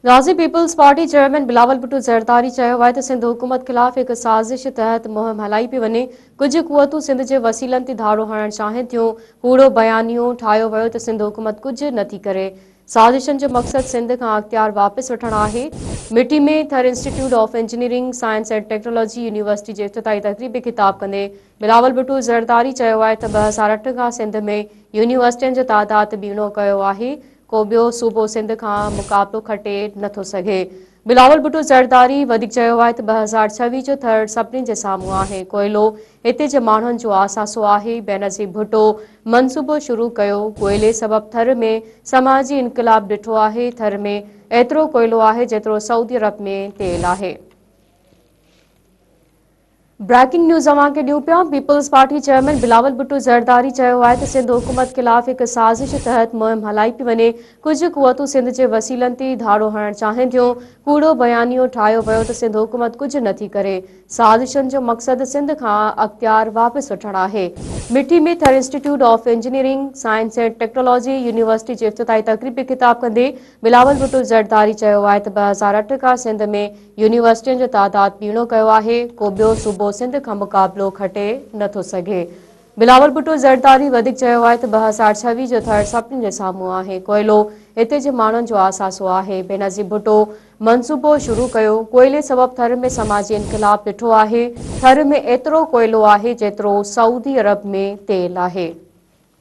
Ghazi peoples party chairman Bilawal Bhutto Zardari चयो आहे त सिंध हुकूमत ख़िलाफ़ हिक साज़िश तहत मुहिम हलाई पई वञे। कुझु क़ुवतूं सिंध जे वसीलनि ते धाड़ो हणणु चाहिनि थियूं। कूड़ो बयानियो ठाहियो वियो त सिंध हुकूमत कुझु नथी करे। साज़िशनि जो मक़सदु सिंध खां अख़्तियार वापसि वठणु आहे। मिटी में Thar institute of engineering science and technology university जे इफ़्तिताही तक़रीब में ख़िताब कंदे बिलावल भुट्टो ज़रदारी चयो आहे त 2008 खां सिंध में यूनिवर्सिटियुनि जो तादादु ॿीणो कयो आहे। को ॿियो सूबो सिंध खां मुक़ाबिलो खटे नथो सघे। बिलावल भुट्टो ज़रदारी वधीक चयो आहे त 2026 जो थर सभिनी जे साम्हूं आहे। कोयलो हिते जे माण्हुनि जो आसासो आहे। बेनज़ीर भुट्टो मंसूबो शुरू कयो। कोयले सबबि थर में समाजी इनक़लाब ॾिठो आहे। थर में एतिरो कोयलो आहे जेतिरो सऊदी अरब में तेल आहे। ब्रेकिंग न्यूज़ अवां खे ॾियूं पिया। Peoples party chairman Bilawal Bhutto Zardari चयो आहे त सिंध हुकूमत ख़िलाफ़ हिक साज़िश तहत मुहिम हलाई पई वञे। कुझु क़ुवतूं सिंध जे वसीलनि ते धाड़ो हणणु चाहिनि थियूं। कूड़ो बयानियो ठाहियो वियो त सिंध हुकूमत कुझु नथी करे। साज़िशनि जो मक़सदु सिंध खां अख़्तियार वापसि वठणु आहे। मिठी में Thar institute of engineering science and technology university जे इफ़्तिताही तक़रीब में ख़िताब कंदे बिलावल भुट्टो ज़रदारी चयो आहे त 2008 खां सिंध में यूनिवर्सिटियुनि जो तादादु ॿीणो कयो आहे। को ॿियो सूबो सिंध खां मुक़ाबिलो खटे नथो सघे। बिलावल भुट्टो ज़रदारी वधीक चयो आहे त 2026 जो थर सभिनी जे साम्हूं आहे। कोयलो हिते जे माण्हुनि जो आसासो आहे। बेनज़ीर भुट्टो मंसूबो शुरू कयो। कोयले सबबि थर में समाजी इनक़लाब ॾिठो आहे। थर में एतिरो कोयलो आहे जेतिरो सऊदी अरब में तेल आहे।